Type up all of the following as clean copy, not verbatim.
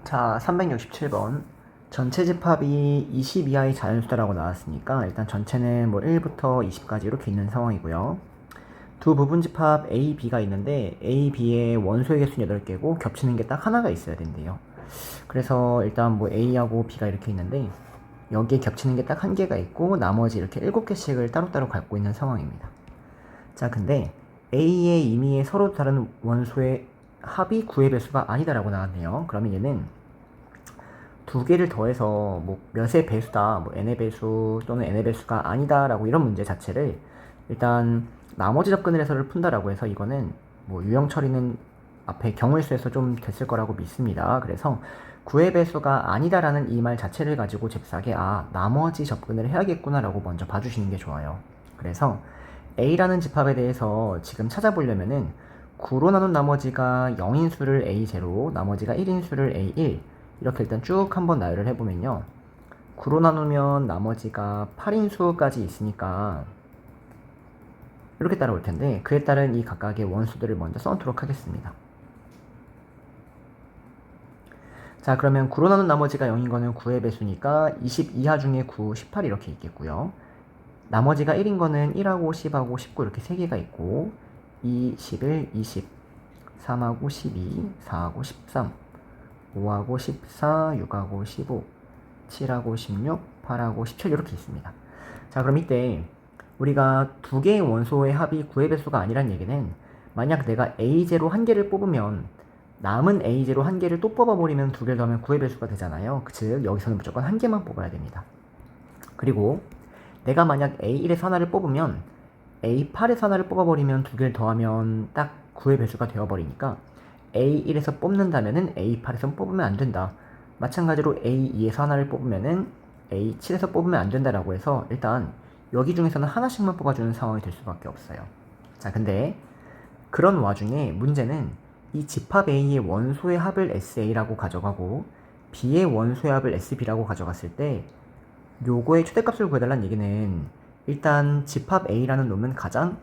자, 367번. 전체 집합이 20 이하의 자연수다라고 나왔으니까 일단 전체는 뭐 1부터 20까지 이렇게 있는 상황이고요. 두 부분 집합 A, B가 있는데 A, B의 원소의 개수는 8개고 겹치는 게 딱 하나가 있어야 된대요. 그래서 일단 뭐 A하고 B가 이렇게 있는데 여기에 겹치는 게 딱 한 개가 있고 나머지 이렇게 7개씩을 따로따로 갖고 있는 상황입니다. 자, 근데 A의 임의의 서로 다른 원소의 합이 9의 배수가 아니다라고 나왔네요. 그러면 얘는 두 개를 더해서 뭐 몇의 배수다, 뭐 n의 배수 또는 n의 배수가 아니다라고 이런 문제 자체를 일단 나머지 접근을 해서를 푼다라고 해서 이거는 뭐 유형 처리는 앞에 경우의 수에서 좀 됐을 거라고 믿습니다. 그래서 9의 배수가 아니다라는 이 말 자체를 가지고 잽싸게 나머지 접근을 해야겠구나라고 먼저 봐주시는 게 좋아요. 그래서 A라는 집합에 대해서 지금 찾아보려면은 9로 나눈 나머지가 0인 수를 A0, 나머지가 1인 수를 A1 이렇게 일단 쭉 한번 나열을 해보면요. 9로 나누면 나머지가 8인 수까지 있으니까 이렇게 따라올 텐데 그에 따른 이 각각의 원수들을 먼저 써놓도록 하겠습니다. 자, 그러면 9로 나눈 나머지가 0인 거는 9의 배수니까 20 이하 중에 9, 18 이렇게 있겠고요. 나머지가 1인 거는 1하고 10하고 19 이렇게 3개가 있고 2, 11, 20, 3하고 12, 4하고 13, 5하고 14, 6하고 15, 7하고 16, 8하고 17 이렇게 있습니다. 자, 그럼 이때 우리가 두 개의 원소의 합이 9의 배수가 아니란 얘기는 만약 내가 A0 한 개를 뽑으면 남은 A0 한 개를 또 뽑아버리면 두 개를 더하면 9의 배수가 되잖아요. 즉 여기서는 무조건 한 개만 뽑아야 됩니다. 그리고 내가 만약 A1에서 하나를 뽑으면 A8에서 하나를 뽑아버리면 두 개를 더하면 딱 9의 배수가 되어버리니까 A1에서 뽑는다면은 A8에서 뽑으면 안 된다. 마찬가지로 A2에서 하나를 뽑으면은 A7에서 뽑으면 안 된다라고 해서 일단 여기 중에서는 하나씩만 뽑아주는 상황이 될 수밖에 없어요. 자, 근데 그런 와중에 문제는 이 집합 A의 원소의 합을 SA라고 가져가고 B의 원소의 합을 SB라고 가져갔을 때 요거의 최대값을 구해달라는 얘기는 일단 집합 A라는 놈은 가장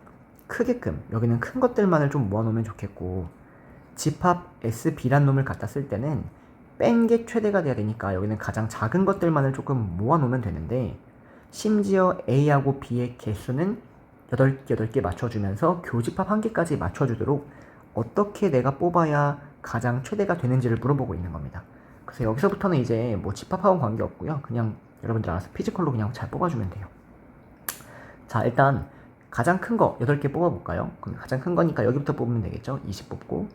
크게끔 여기는 큰 것들만을 좀 모아놓으면 좋겠고 집합 SB란 놈을 갖다 쓸 때는 뺀 게 최대가 돼야 되니까 여기는 가장 작은 것들만을 조금 모아놓으면 되는데 심지어 A하고 B의 개수는 8개 맞춰주면서 교집합 1개까지 맞춰주도록 어떻게 내가 뽑아야 가장 최대가 되는지를 물어보고 있는 겁니다. 그래서 여기서부터는 이제 뭐 집합하고는 관계없고요. 그냥 여러분들 알아서 피지컬로 그냥 잘 뽑아주면 돼요. 자, 일단 가장 큰 거 8개 뽑아볼까요? 그럼 가장 큰 거니까 여기부터 뽑으면 되겠죠? 20 뽑고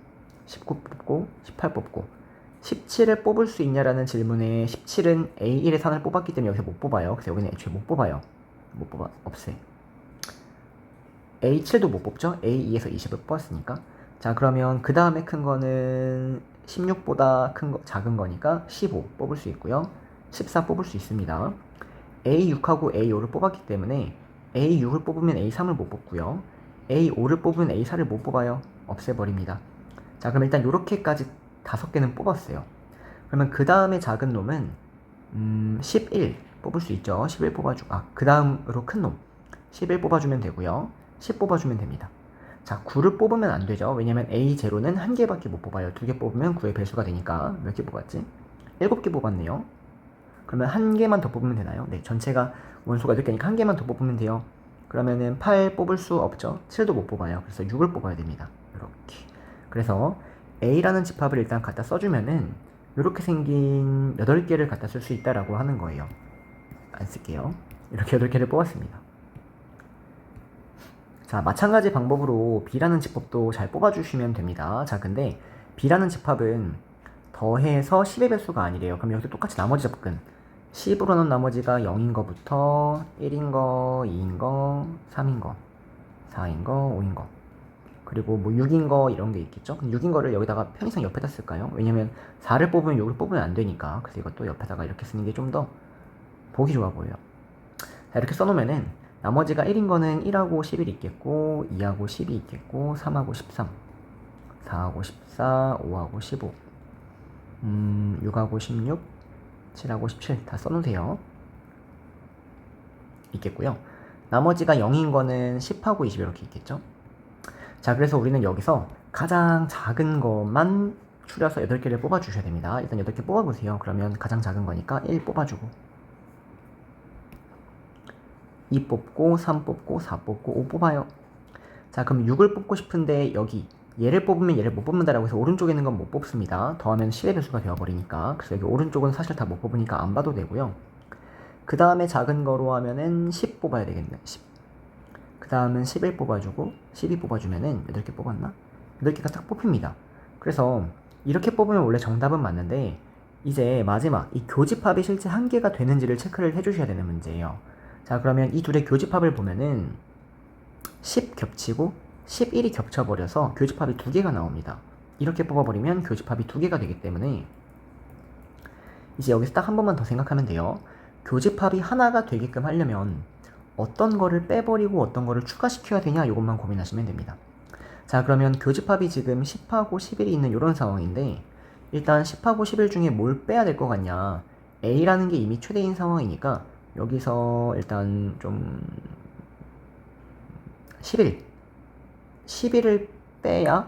19 뽑고 18 뽑고 17을 뽑을 수 있냐라는 질문에 17은 A1에서 하나를 뽑았기 때문에 여기서 못 뽑아요. 그래서 여기는 애초에 못 뽑아요. 못 뽑아, 없애. A7도 못 뽑죠? A2에서 20을 뽑았으니까. 자, 그러면 그 다음에 큰 거는 16보다 큰 거, 작은 거니까 15 뽑을 수 있고요. 14 뽑을 수 있습니다. A6하고 A5를 뽑았기 때문에 A6을 뽑으면 A3을 못 뽑고요. A5를 뽑으면 A4를 못 뽑아요. 없애버립니다. 자, 그럼 일단 요렇게까지 5개는 뽑았어요. 그러면 그 다음에 작은 놈은 11 뽑을 수 있죠. 11 뽑아주고 그 다음으로 큰 놈 11 뽑아주면 되고요. 10 뽑아주면 됩니다. 자, 9를 뽑으면 안 되죠. 왜냐면 A0는 한 개밖에 못 뽑아요. 2개 뽑으면 9의 배수가 되니까 몇 개 뽑았지? 7개 뽑았네요. 그러면 한 개만 더 뽑으면 되나요? 네, 전체가 원소가 8개니까 한 개만 더 뽑으면 돼요. 그러면은 8 뽑을 수 없죠. 7도 못 뽑아요. 그래서 6을 뽑아야 됩니다. 이렇게. 그래서 A라는 집합을 일단 갖다 써주면은 이렇게 생긴 8개를 갖다 쓸 수 있다라고 하는 거예요. 안 쓸게요. 이렇게 8개를 뽑았습니다. 자, 마찬가지 방법으로 B라는 집합도 잘 뽑아주시면 됩니다. 자, 근데 B라는 집합은 더해서 10의 배수가 아니래요. 그럼 여기서 똑같이 나머지 접근 10으로 나눈 나머지가 0인 거부터 1인 거, 2인 거, 3인 거, 4인 거, 5인 거 그리고 뭐 6인 거 이런 게 있겠죠? 6인 거를 여기다가 편의상 옆에다 쓸까요? 왜냐면 4를 뽑으면 6을 뽑으면 안 되니까. 그래서 이것도 옆에다가 이렇게 쓰는 게 좀 더 보기 좋아 보여요. 자, 이렇게 써놓으면은 나머지가 1인 거는 1하고 11 있겠고 2하고 12 있겠고 3하고 13 4하고 14 5하고 15 6하고 16 7하고 17 다 써놓으세요. 있겠고요. 나머지가 0인 거는 10하고 20 이렇게 있겠죠. 자, 그래서 우리는 여기서 가장 작은 것만 추려서 8개를 뽑아주셔야 됩니다. 일단 8개 뽑아보세요. 그러면 가장 작은 거니까 1 뽑아주고 2 뽑고 3 뽑고 4 뽑고 5 뽑아요. 자, 그럼 6을 뽑고 싶은데 여기 얘를 뽑으면 얘를 못 뽑는다라고 해서 오른쪽에 있는 건 못 뽑습니다. 더하면 10의 배수가 되어버리니까. 그래서 여기 오른쪽은 사실 다 못 뽑으니까 안 봐도 되고요. 그 다음에 작은 거로 하면은 10 뽑아야 되겠네. 10. 그 다음은 11 뽑아주고 12 뽑아주면은 8개 뽑았나? 8개가 딱 뽑힙니다. 그래서 이렇게 뽑으면 원래 정답은 맞는데 이제 마지막 이 교집합이 실제 한 개가 되는지를 체크를 해주셔야 되는 문제예요. 자, 그러면 이 둘의 교집합을 보면은 10 겹치고 11이 겹쳐버려서 교집합이 2개가 나옵니다. 이렇게 뽑아버리면 교집합이 2개가 되기 때문에 이제 여기서 딱 한 번만 더 생각하면 돼요. 교집합이 하나가 되게끔 하려면 어떤 거를 빼버리고 어떤 거를 추가시켜야 되냐, 이것만 고민하시면 됩니다. 자, 그러면 교집합이 지금 10하고 11이 있는 이런 상황인데 일단 10하고 11 중에 뭘 빼야 될 것 같냐. A라는 게 이미 최대인 상황이니까 여기서 일단 좀 11을 빼야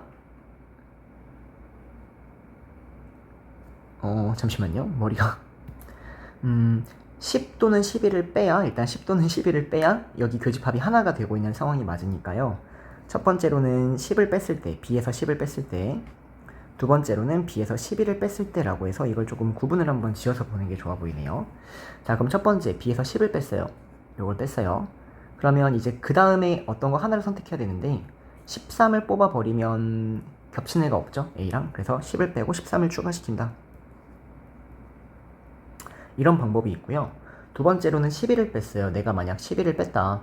잠시만요. 머리가 10 또는 11을 빼야 일단 10 또는 11을 빼야 여기 교집합이 하나가 되고 있는 상황이 맞으니까요. 첫 번째로는 10을 뺐을 때, B에서 10을 뺐을 때, 두 번째로는 B에서 11을 뺐을 때라고 해서 이걸 조금 구분을 한번 지어서 보는 게 좋아 보이네요. 자, 그럼 첫 번째 B에서 10을 뺐어요. 요걸 뺐어요. 그러면 이제 그 다음에 어떤 거 하나를 선택해야 되는데 13을 뽑아버리면 겹치는 애가 없죠, A랑. 그래서 10을 빼고 13을 추가시킨다. 이런 방법이 있고요. 두 번째로는 11을 뺐어요. 내가 만약 11을 뺐다.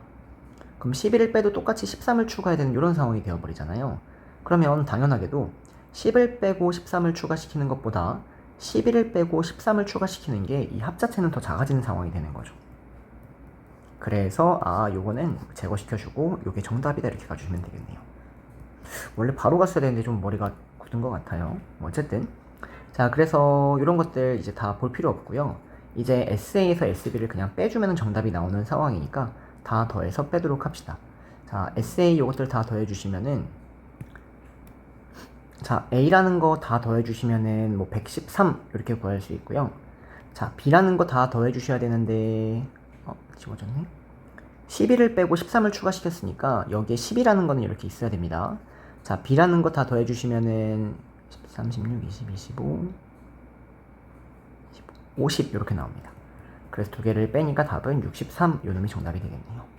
그럼 11을 빼도 똑같이 13을 추가해야 되는 이런 상황이 되어버리잖아요. 그러면 당연하게도 10을 빼고 13을 추가시키는 것보다 11을 빼고 13을 추가시키는 게 이 합자체는 더 작아지는 상황이 되는 거죠. 그래서 요거는 제거시켜주고 요게 정답이다 이렇게 가주시면 되겠네요. 원래 바로 갔어야 되는데 좀 머리가 굳은 것 같아요. 어쨌든 자, 그래서 이런 것들 이제 다 볼 필요 없고요. 이제 SA에서 SB를 그냥 빼주면 정답이 나오는 상황이니까 다 더해서 빼도록 합시다. 자, SA 요것들 다 더해주시면은 자, A라는 거 다 더해주시면은 뭐 113 이렇게 구할 수 있고요. 자, B라는 거 다 더해주셔야 되는데 지워졌네. 11을 빼고 13을 추가시켰으니까 여기에 10이라는 거는 이렇게 있어야 됩니다. 자, B라는 거 다 더해주시면은 13, 16, 20, 25, 50 이렇게 나옵니다. 그래서 두 개를 빼니까 답은 63 요 놈이 정답이 되겠네요.